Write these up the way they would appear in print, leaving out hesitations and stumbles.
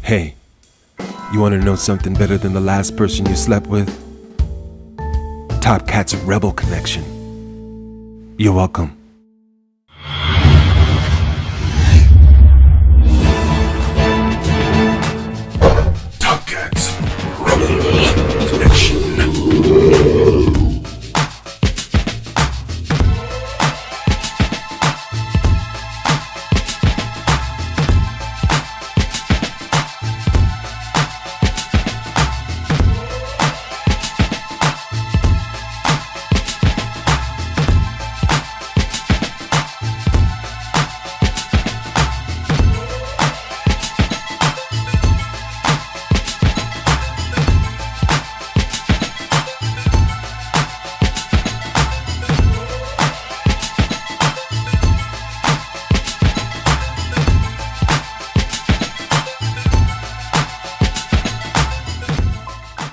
Hey, you want to know something better than the last person you slept with? Topkats Rebel Connection. You're welcome. Topkats Rebel Connection.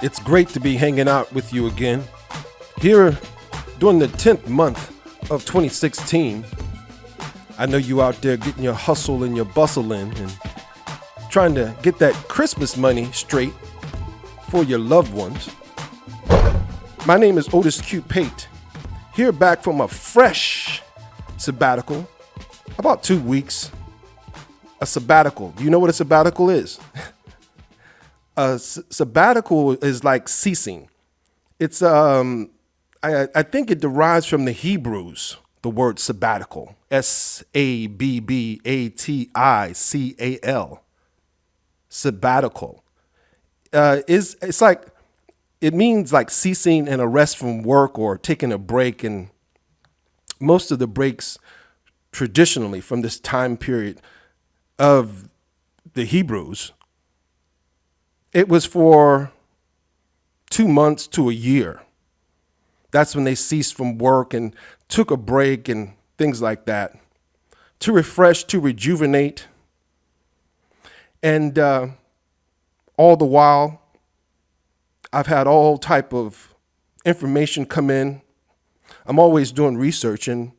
It's great to be hanging out with you again. Here during the 10th month of 2016. I know you out there getting your hustle and your bustle in and trying to get that Christmas money straight for your loved ones. My name is Otis Q. Pate, here back from a fresh sabbatical, about 2 weeks. A sabbatical. Do you know what a sabbatical is? A sabbatical is like ceasing. It's I think it derives from the Hebrews, the word sabbatical, S-A-B-B-A-T-I-C-A-L, sabbatical. It's like, it means like ceasing and a rest from work or taking a break. And most of the breaks traditionally from this time period of the Hebrews, it was for 2 months to a year. That's when they ceased from work and took a break and things like that to refresh, to rejuvenate. And all the while, I've had all type of information come in. I'm always doing research. And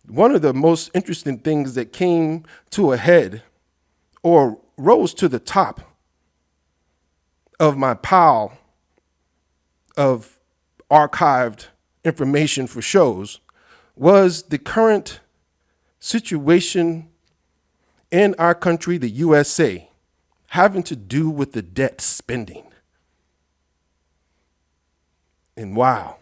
one of the most interesting things that came to a head or rose to the top of my pile of archived information for shows was the current situation in our country, the U.S.A., having to do with the debt spending. And wow,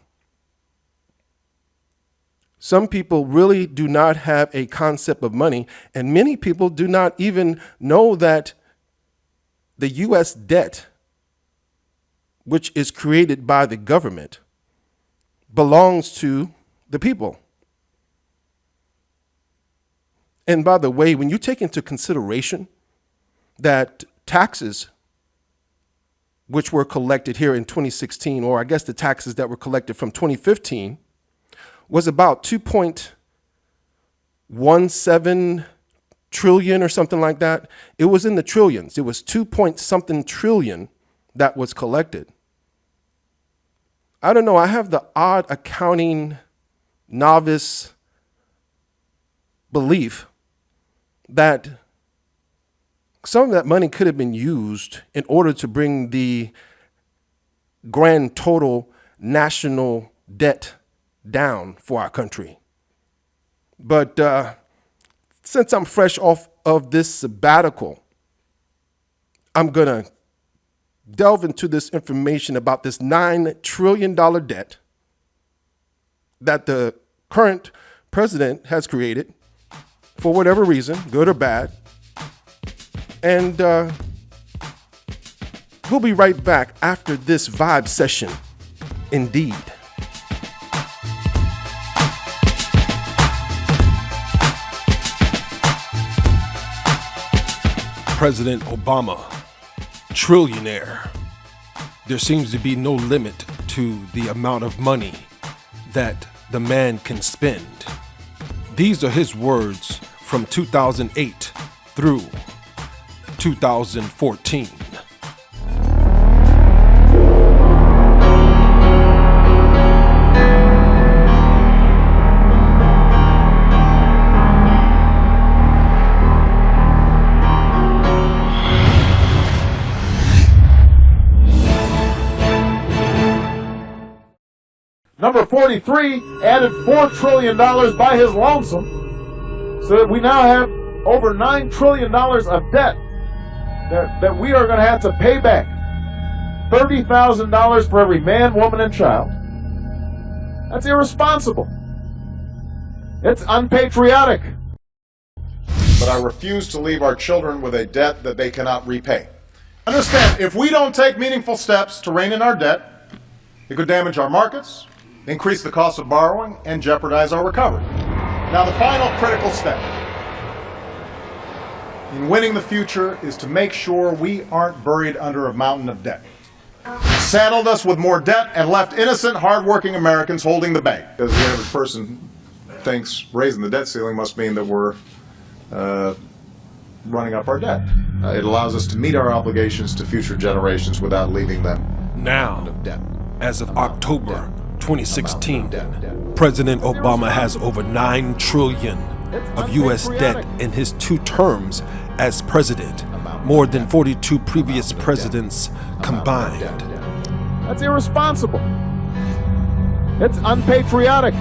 some people really do not have a concept of money, and many people do not even know that the U.S. debt, which is created by the government, belongs to the people. And by the way, when you take into consideration that taxes, which were collected here in 2016, or I guess the taxes that were collected from 2015, was about 2.17 trillion or something like that. It was in the trillions. It was 2 point something trillion that was collected. I don't know. I have the odd accounting novice belief that some of that money could have been used in order to bring the grand total national debt down for our country. But since I'm fresh off of this sabbatical, I'm going to delve into this information about this $9 trillion debt that the current president has created for whatever reason, good or bad. And we'll be right back after this vibe session. Indeed. President Obama, trillionaire. There seems to be no limit to the amount of money that the man can spend. These are his words from 2008 through 2014. Number 43 added $4 trillion by his lonesome, so that we now have over $9 trillion of debt that we are going to have to pay back. $30,000 for every man, woman, and child. That's irresponsible. It's unpatriotic. But I refuse to leave our children with a debt that they cannot repay. Understand, if we don't take meaningful steps to rein in our debt, it could damage our markets, increase the cost of borrowing, and jeopardize our recovery. Now, the final critical step in winning the future is to make sure we aren't buried under a mountain of debt. Saddled us with more debt and left innocent, hardworking Americans holding the bag. Because the average person thinks raising the debt ceiling must mean that we're running up our debt. It allows us to meet our obligations to future generations without leaving them Now, as of October 2016, President Obama has over $9 trillion of U.S. debt in his 2 terms as president, more than 42 previous presidents combined. That's irresponsible. It's unpatriotic.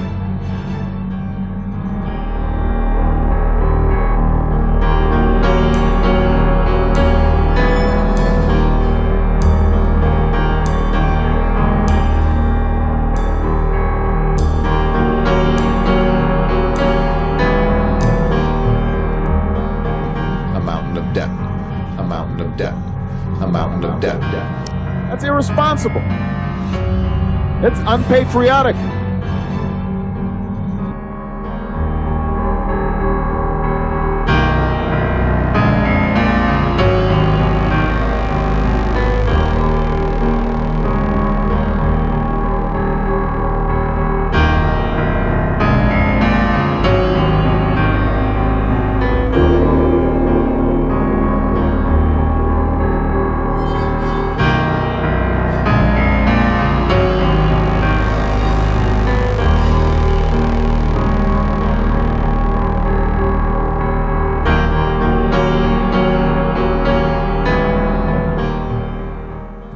That's irresponsible. It's unpatriotic.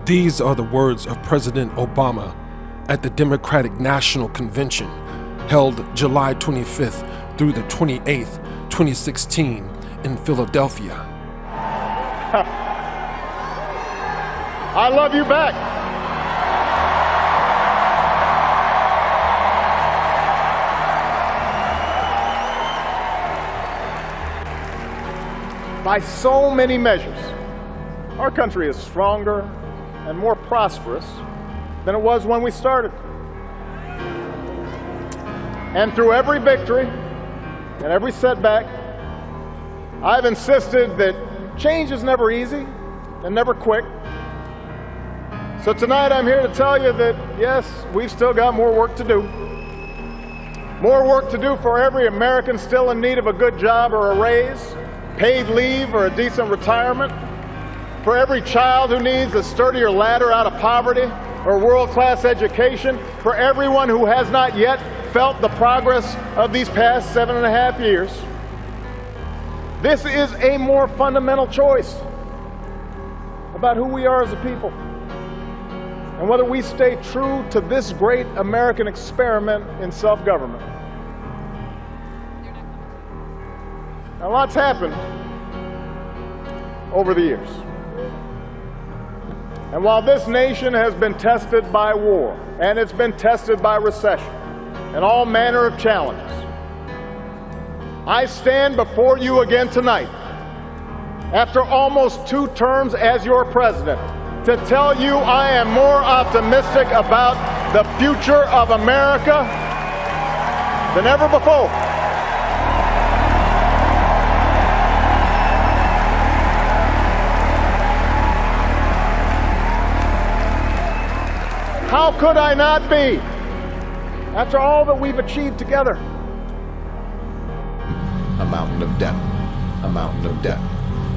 These are the words of President Obama at the Democratic National Convention held July 25th through the 28th, 2016 in Philadelphia. I love you back. By so many measures, our country is stronger and more prosperous than it was when we started. And through every victory and every setback, I've insisted that change is never easy and never quick. So tonight I'm here to tell you that, yes, we've still got more work to do. More work to do for every American still in need of a good job or a raise, paid leave or a decent retirement, for every child who needs a sturdier ladder out of poverty or world-class education, for everyone who has not yet felt the progress of these past 7.5 years. This is a more fundamental choice about who we are as a people and whether we stay true to this great American experiment in self-government. Now, lots happened over the years. And while this nation has been tested by war, and it's been tested by recession, and all manner of challenges, I stand before you again tonight, after almost 2 terms as your president, to tell you I am more optimistic about the future of America than ever before. How could I not be, after all that we've achieved together? A mountain of debt, a mountain of debt,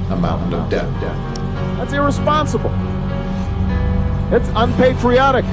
a mountain of debt. That's irresponsible. It's unpatriotic.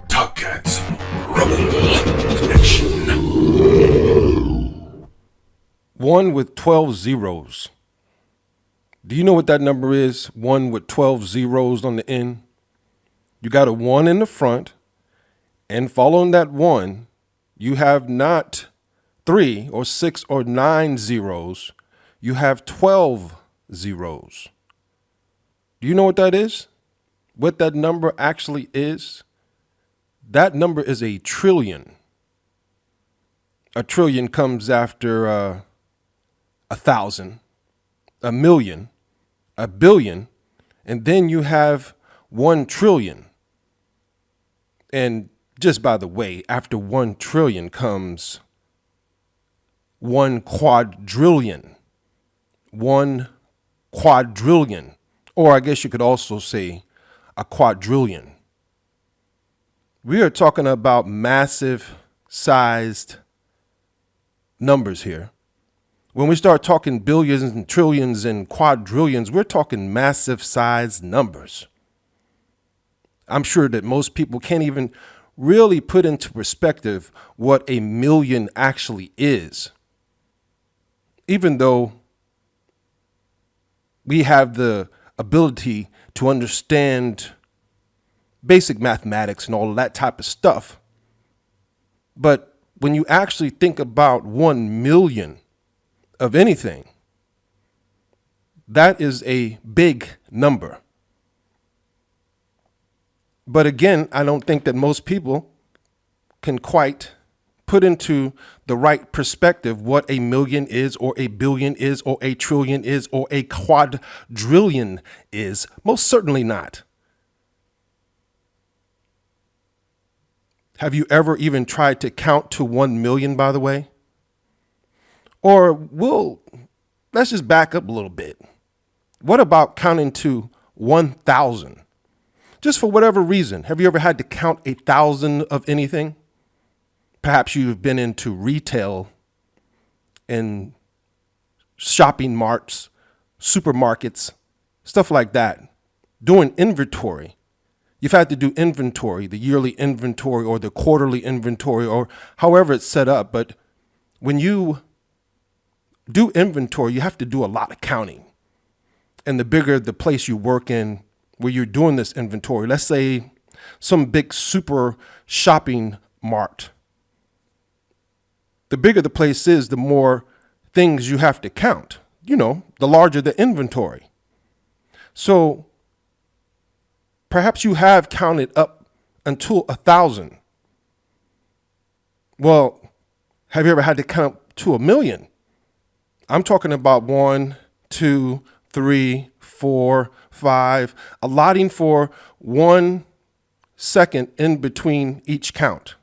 Topkats, Rumble Connection. 1 with 12 zeros. Do you know what that number is? 1 with 12 zeros on the end. You got a 1 in the front, and following that 1, you have not 3 or 6 or 9 zeros. You have 12 zeros. Do you know what that is? What that number actually is? That number is a trillion. A trillion comes after 1,000, a million, a billion, and then you have 1 trillion. And just by the way, after 1 trillion comes 1 quadrillion. 1 quadrillion. Or I guess you could also say a quadrillion. We are talking about massive sized numbers here. When we start talking billions and trillions and quadrillions, we're talking massive sized numbers. I'm sure that most people can't even really put into perspective what a million actually is. Even though we have the ability to understand basic mathematics and all of that type of stuff. But when you actually think about 1 million of anything, that is a big number. But again, I don't think that most people can quite put into the right perspective what a million is, or a billion is, or a trillion is, or a quadrillion is. Most certainly not. Have you ever even tried to count to 1 million, by the way? Or let's just back up a little bit. What about counting to 1,000? Just for whatever reason, have you ever had to count 1,000 of anything? Perhaps you've been into retail and shopping marts, supermarkets, stuff like that, doing inventory. You've had to do inventory, the yearly inventory or the quarterly inventory, or however it's set up. But when you do inventory, you have to do a lot of counting. And the bigger the place you work in where you're doing this inventory, let's say some big super shopping mart, the bigger the place is, the more things you have to count, the larger the inventory. So perhaps you have counted up until 1,000. Well, have you ever had to count to 1 million? I'm talking about 1, 2, 3, 4, 5, allotting for 1 second in between each count.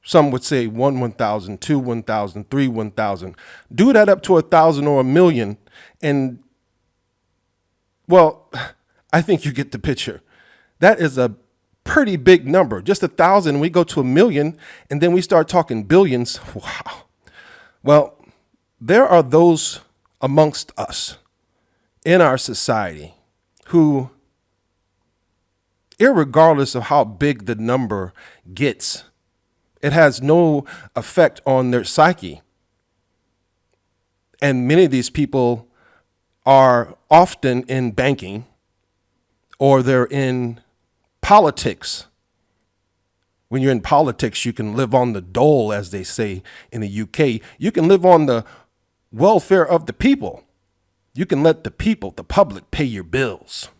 Some would say 1, 1,000, 2, 1,000, 3, 1,000. Do that up to 1,000 or 1 million. And well, I think you get the picture. That is a pretty big number. Just 1,000, we go to 1 million, and then we start talking billions. Wow. Well, there are those amongst us in our society who, irregardless of how big the number gets, it has no effect on their psyche. And many of these people are often in banking, or they're in politics. When you're in politics, you can live on the dole, as they say in the UK. You can live on the welfare of the people. You can let the people, the public, pay your bills.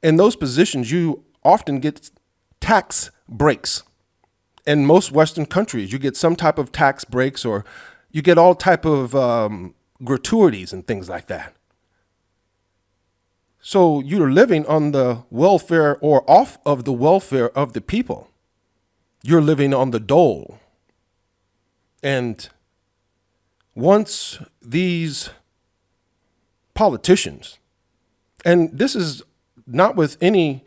In those positions, you often get tax breaks. In most Western countries, you get some type of tax breaks, or you get all type of gratuities and things like that. So you're living on the welfare or off of the welfare of the people. You're living on the dole. And once these politicians, and this is not with any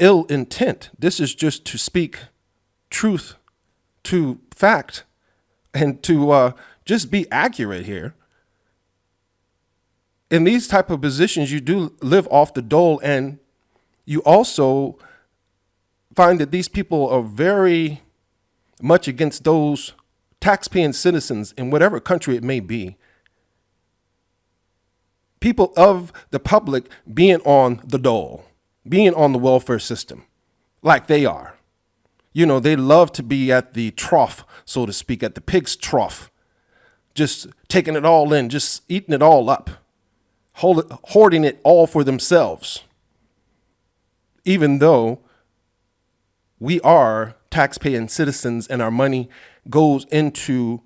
ill intent, this is just to speak truth to fact and to just be accurate here. In these type of positions, you do live off the dole, and you also find that these people are very much against those tax-paying citizens in whatever country it may be. People of the public being on the dole, being on the welfare system, like they are. They love to be at the trough, so to speak, at the pig's trough, just taking it all in, just eating it all up, hoarding it all for themselves. Even though we are tax-paying citizens and our money goes into,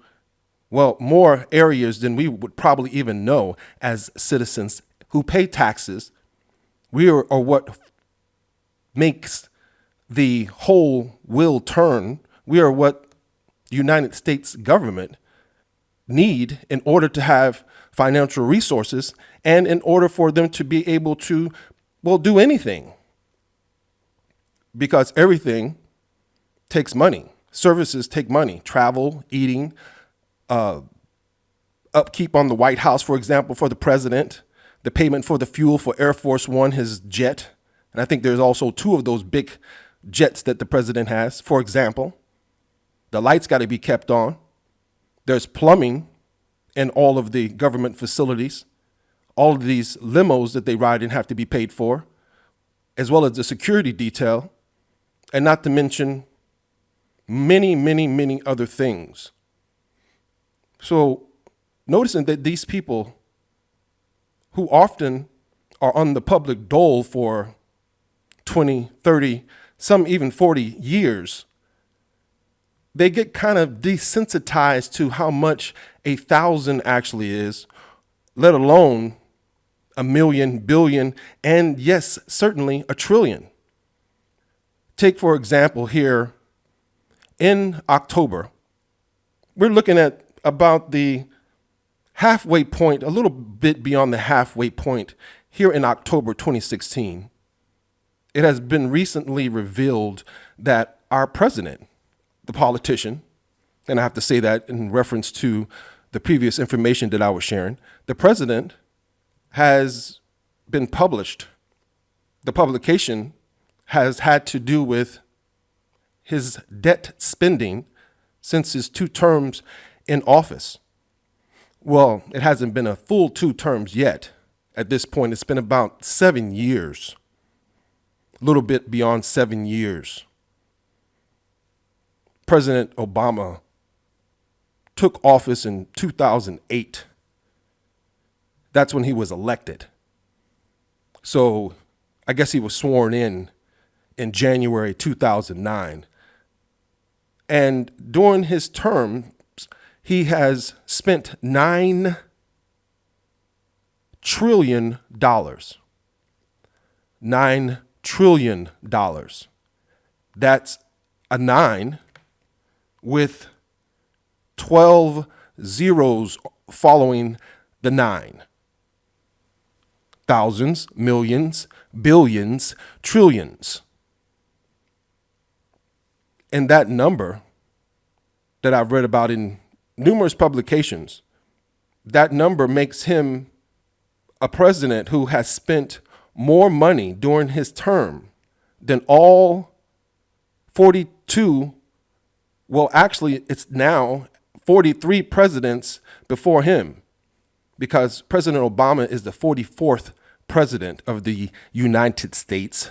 more areas than we would probably even know as citizens who pay taxes. We are what makes the whole wheel turn. We are what the United States government need in order to have financial resources and in order for them to be able to, do anything. Because everything takes money. Services take money. Travel, eating, upkeep on the White House, for example, for the president, the payment for the fuel for Air Force One, his jet. And I think there's also 2 of those big jets that the president has, for example. The lights got to be kept on. There's plumbing in all of the government facilities. All of these limos that they ride in have to be paid for, as well as the security detail, and not to mention many, many, many other things. So noticing that these people who often are on the public dole for 20, 30, some even 40 years, they get kind of desensitized to how much 1,000 actually is, let alone a million, billion, and yes, certainly a trillion. Take, for example, here in October, we're looking at about the halfway point, a little bit beyond the halfway point here in October 2016. It has been recently revealed that our president, the politician, and I have to say that in reference to the previous information that I was sharing, the president has been published. The publication has had to do with his debt spending since his 2 terms in office. Well, it hasn't been a full 2 terms yet. At this point, it's been about 7 years, a little bit beyond 7 years. President Obama took office in 2008. That's when he was elected. So I guess he was sworn in January 2009. And during his term, he has spent $9 trillion. $9 trillion. That's a 9 with 12 zeros following the 9. Thousands, millions, billions, trillions. And that number that I've read about in numerous publications, that number makes him a president who has spent more money during his term than all 42, well, actually, it's now 43 presidents before him, because President Obama is the 44th president of the United States.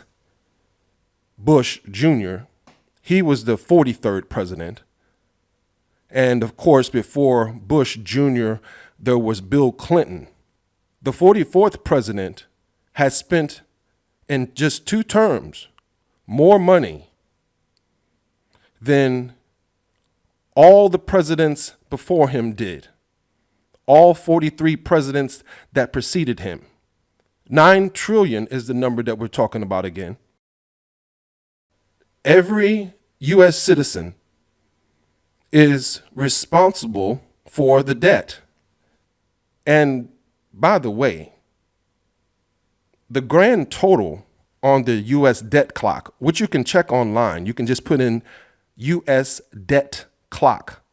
Bush Jr., he was the 43rd president. And of course, before Bush Jr., there was Bill Clinton. The 44th president has spent in just 2 terms more money than all the presidents before him did. All 43 presidents that preceded him. 9 trillion is the number that we're talking about again. Every U.S. citizen is responsible for the debt. And by the way, the grand total on the U.S. debt clock, which you can check online, you can just put in U.S. debt clock.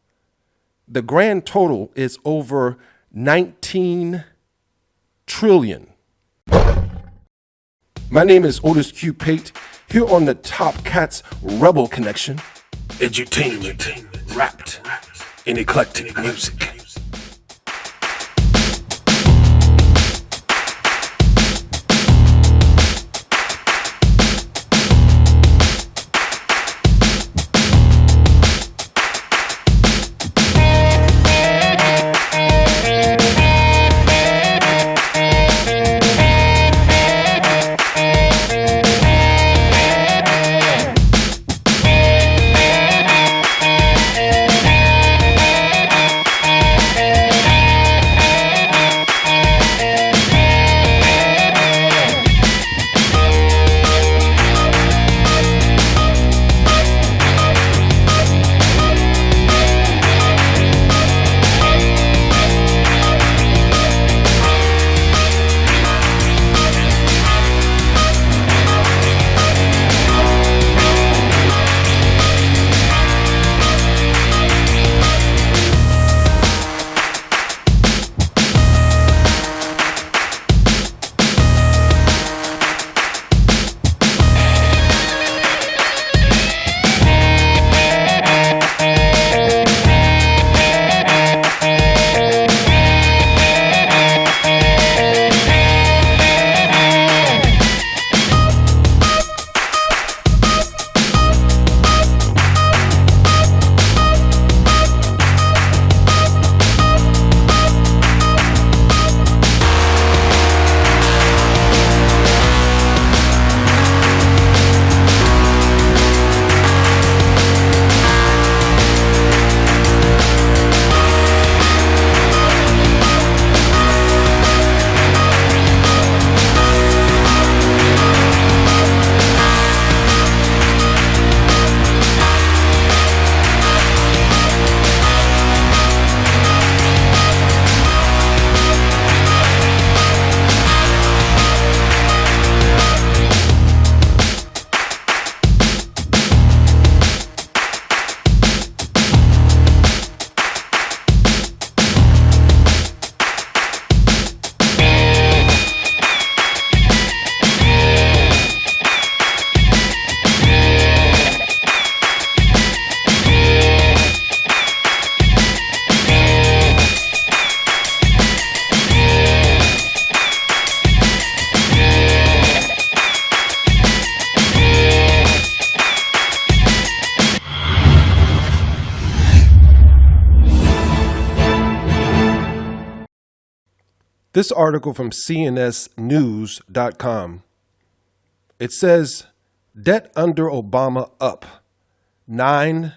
The grand total is over 19 trillion. My name is Otis Q. Pate, here on the Topkats Rebel Connection. Edutainment wrapped in eclectic music. This article from cnsnews.com, it says, debt under Obama up $9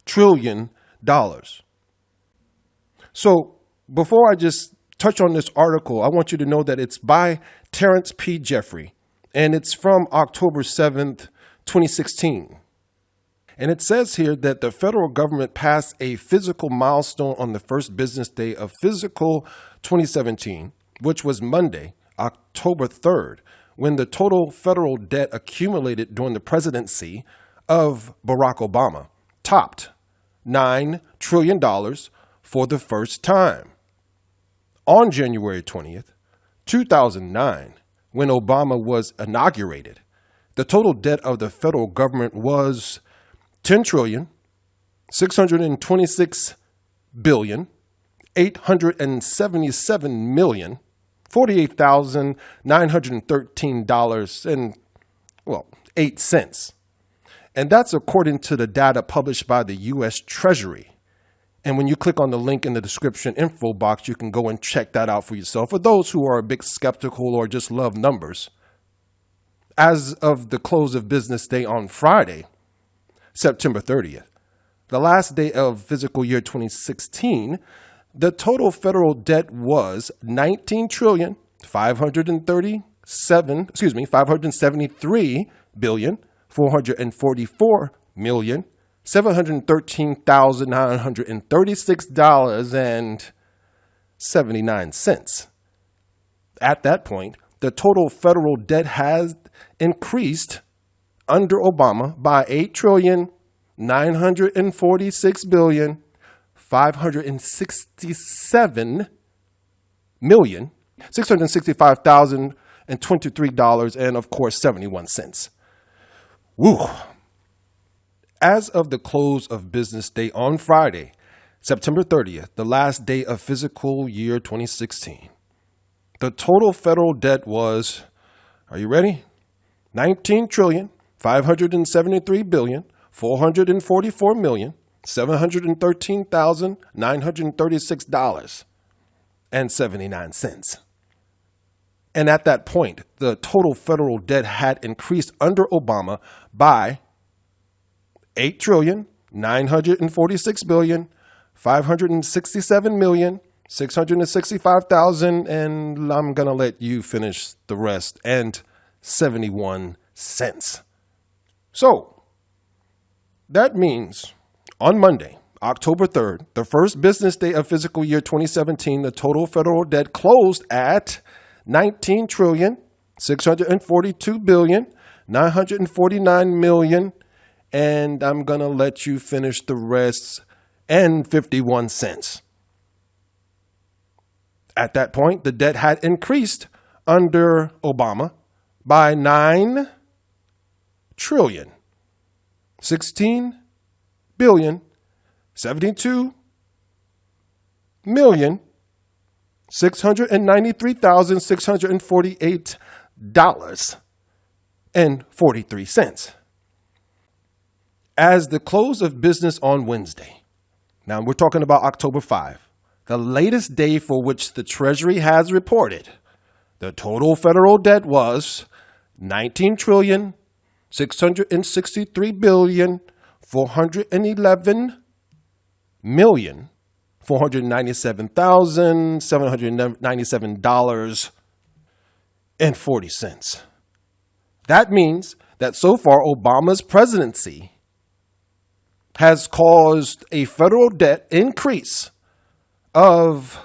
trillion. So before I just touch on this article, I want you to know that it's by Terrence P. Jeffrey, and it's from October 7th, 2016. And it says here that the federal government passed a fiscal milestone on the first business day of fiscal 2017, which was Monday, October 3rd, when the total federal debt accumulated during the presidency of Barack Obama topped $9 trillion for the first time. On January 20th, 2009, when Obama was inaugurated, the total debt of the federal government was $10,626,877,913.08. And that's according to the data published by the U.S. Treasury. And when you click on the link in the description info box, you can go and check that out for yourself. For those who are a bit skeptical or just love numbers, as of the close of business day on Friday, September 30th, the last day of fiscal year 2016, the total federal debt was $19,573,444,713,936.79. At that point, the total federal debt has increased under Obama by $8,946,567,665,023 and of course 71 cents. Woo. As of the close of business day on Friday, September 30th, the last day of fiscal year 2016, the total federal debt was, are you ready? $19,573,444,713,936.79. And at that point, the total federal debt had increased under Obama by $8,946,567,665,000, and I'm going to let you finish the rest, and 71 cents. So that means on Monday, October 3rd, the first business day of fiscal year 2017, the total federal debt closed at $19,642,949,000,000, and I'm going to let you finish the rest, and 51 cents. At that point, the debt had increased under Obama by $9 trillion, 16 billion, 72 million, $693,648.43. As the close of business on Wednesday, now we're talking about October 5, the latest day for which the Treasury has reported, the total federal debt was $19,663,411,497,797.40. That means that so far Obama's presidency has caused a federal debt increase of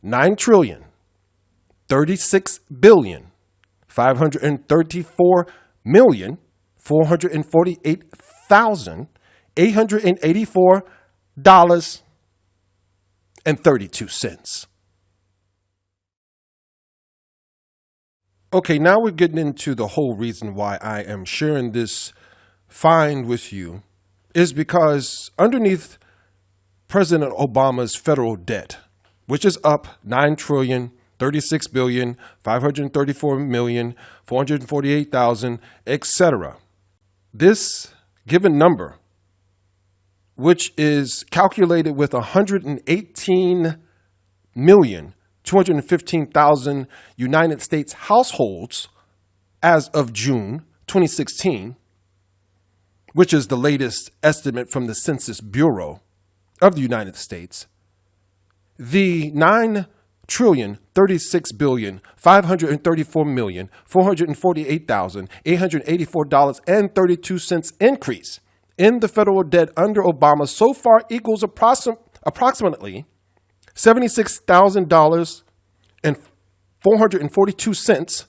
$9,036,534,448,884.32. Okay, now we're getting into the whole reason why I am sharing this find with you is because underneath President Obama's federal debt, which is up $9,036,534,448,000, etc. This given number, which is calculated with 118 million 215,000 United States households as of June 2016, which is the latest estimate from the Census Bureau of the United States, the $9,534,448,884.32 increase in the federal debt under Obama so far equals approximately $76,000 and 442 cents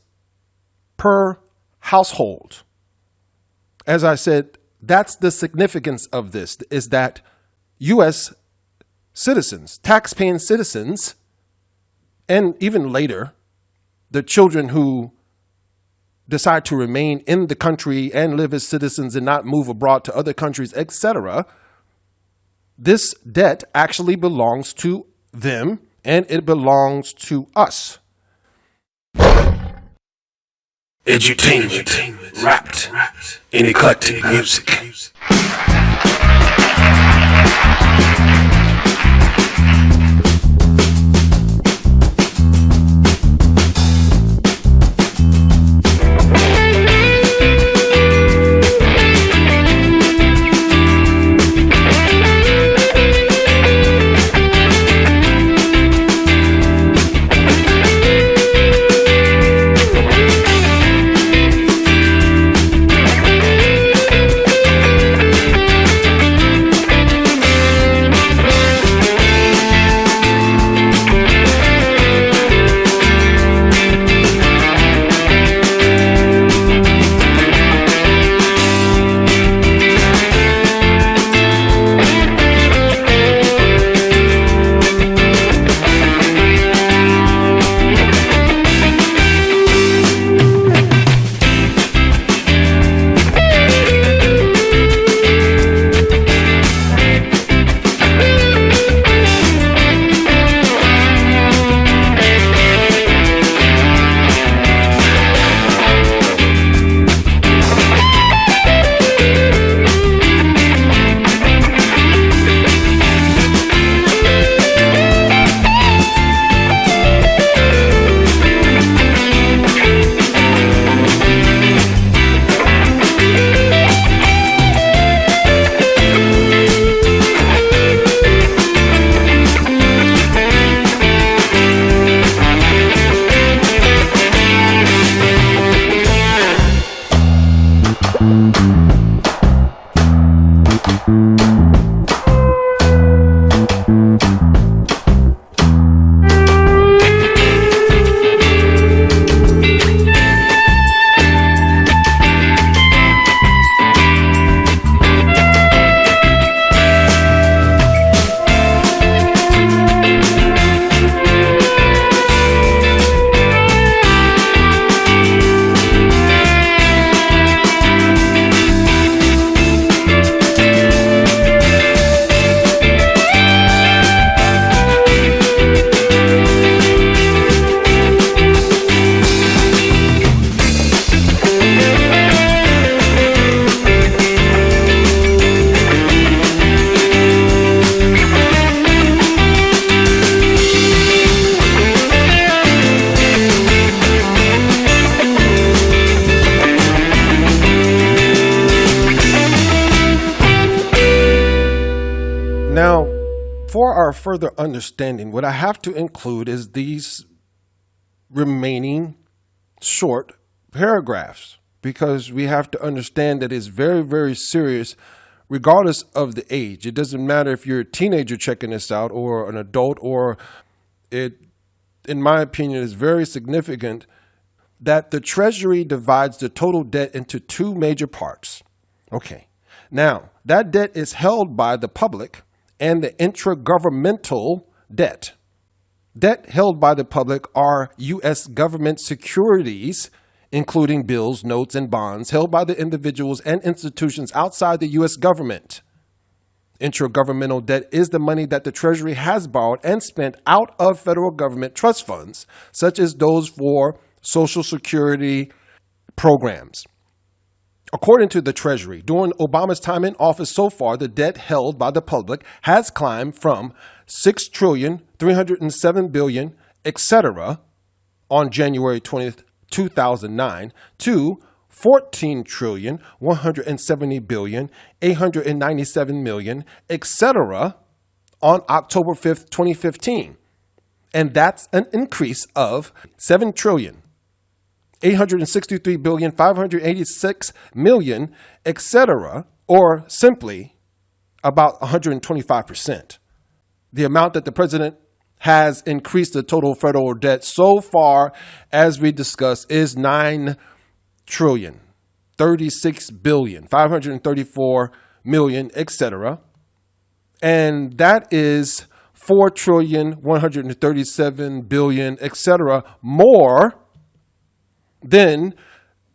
per household. As I said, that's the significance of this, is that U.S. citizens, tax-paying citizens, and even later, the children who decide to remain in the country and live as citizens and not move abroad to other countries, etc., this debt actually belongs to them and it belongs to us. Edutainment wrapped in eclectic music. Now, for our further understanding, what I have to include is these remaining short paragraphs, because we have to understand that it's very, very serious regardless of the age. It doesn't matter if you're a teenager checking this out or an adult, or it, in my opinion, is very significant that the Treasury divides the total debt into two major parts. Okay. Now, that debt is held by the public and the intragovernmental debt. Debt held by the public are U.S. government securities, including bills, notes, and bonds held by the individuals and institutions outside the U.S. government. Intragovernmental debt is the money that the Treasury has borrowed and spent out of federal government trust funds, such as those for Social Security programs. According to the Treasury, during Obama's time in office so far, the debt held by the public has climbed from $6,307,000,000 etc., on January 20th, 2009, to 14,170,897,000,000, etc., on October 5th, 2015. And that's an increase of 7,863,586,000,000, etc., or simply about 125%. The amount that the president has increased the total federal debt so far, as we discussed, is $9,036,534,000,000, etc. And that is $4,137,000,000,000, etc., more than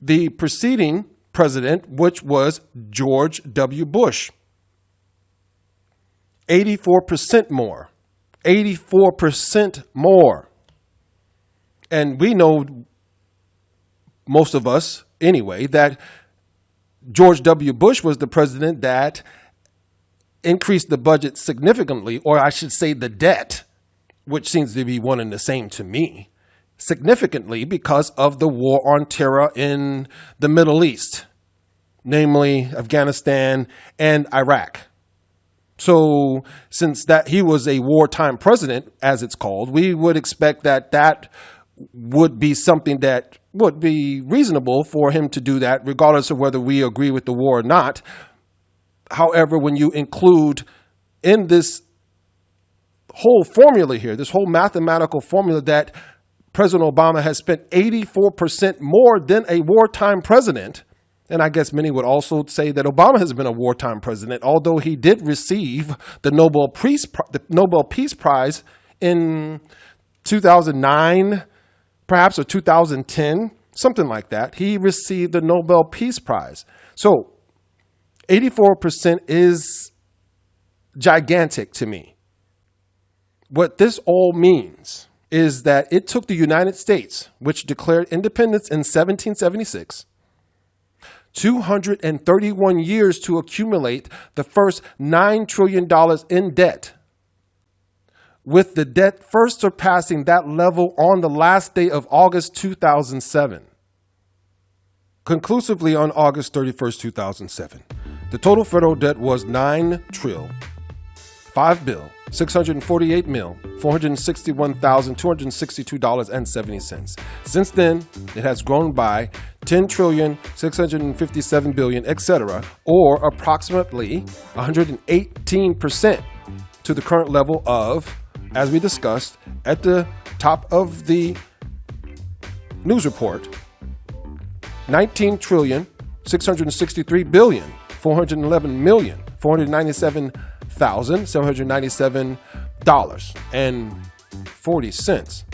the preceding president, which was George W. Bush. 84% more. 84% more. And we know, most of us anyway, that George W. Bush was the president that increased the budget significantly, or I should say the debt, which seems to be one and the same to me, significantly because of the war on terror in the Middle East, namely Afghanistan and Iraq. So since that he was a wartime president, as it's called, we would expect that that would be something that would be reasonable for him to do that, regardless of whether we agree with the war or not. However, when you include in this whole formula here, this whole mathematical formula, that President Obama has spent 84% more than a wartime president, and I guess many would also say that Obama has been a wartime president, although he did receive the Nobel Peace Prize in 2009, perhaps, or 2010, something like that. He received the Nobel Peace Prize. So 84% is gigantic to me. What this all means is that it took the United States, which declared independence in 1776, 231 years to accumulate the first $9 trillion in debt, with the debt first surpassing that level on the last day of August 2007. Conclusively on August 31st, 2007, the total federal debt was $9,648,461,262.70. Since then, it has grown by $10,657,000,000,000, etc., or approximately 118% to the current level of, as we discussed at the top of the news report, $19,663,411,497,797.40.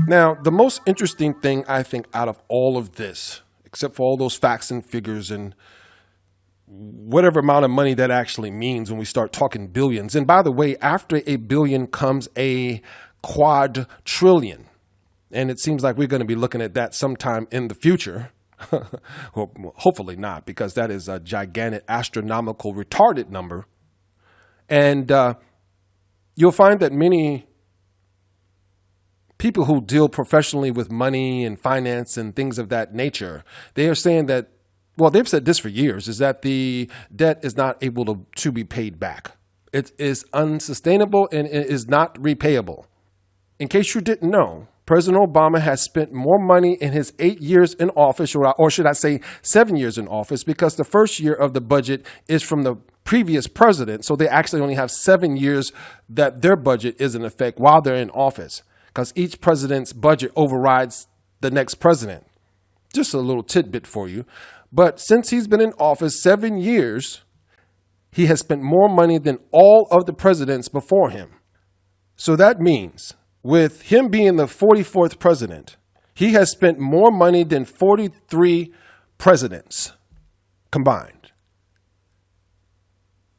Now, the most interesting thing I think out of all of this, except for all those facts and figures and whatever amount of money that actually means when we start talking billions. And by the way, after a billion comes a quadrillion. And it seems like we're going to be looking at that sometime in the future. Well, hopefully not, because that is a gigantic, astronomical, retarded number. And you'll find that many people who deal professionally with money and finance and things of that nature, they are saying that, well, they've said this for years, is that the debt is not able to be paid back. It is unsustainable and it is not repayable. In case you didn't know, President Obama has spent more money in his 8 years in office, or should I say 7 years in office, because the first year of the budget is from the previous president. So they actually only have 7 years that their budget is in effect while they're in office, because each president's budget overrides the next president. Just a little tidbit for you. But since he's been in office 7 years, he has spent more money than all of the presidents before him. So that means with him being the 44th president, he has spent more money than 43 presidents combined.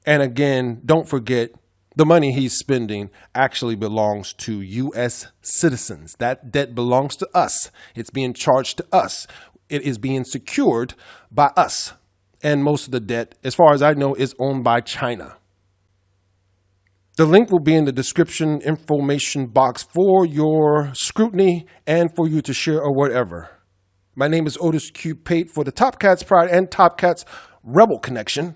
And again, don't forget, the money he's spending actually belongs to U.S. citizens. That debt belongs to us. It's being charged to us. It is being secured by us. And most of the debt, as far as I know, is owned by China. The link will be in the description information box for your scrutiny and for you to share or whatever. My name is Otis Q. Pate for the Topkats Pride and Topkats Rebel Connection.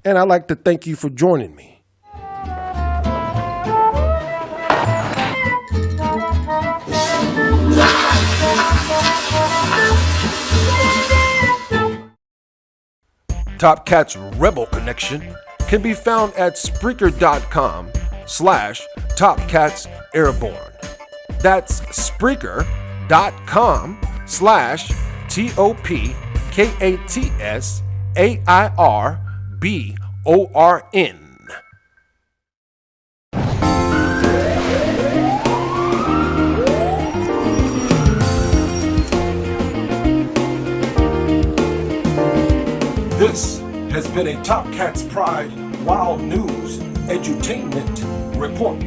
And I'd like to thank you for joining me. Topkats Rebel Connection can be found at Spreaker.com/TopkatsAirborne. That's Spreaker.com/TopkatsAirborn. This has been a Topkats Pride Wild News Edutainment Report.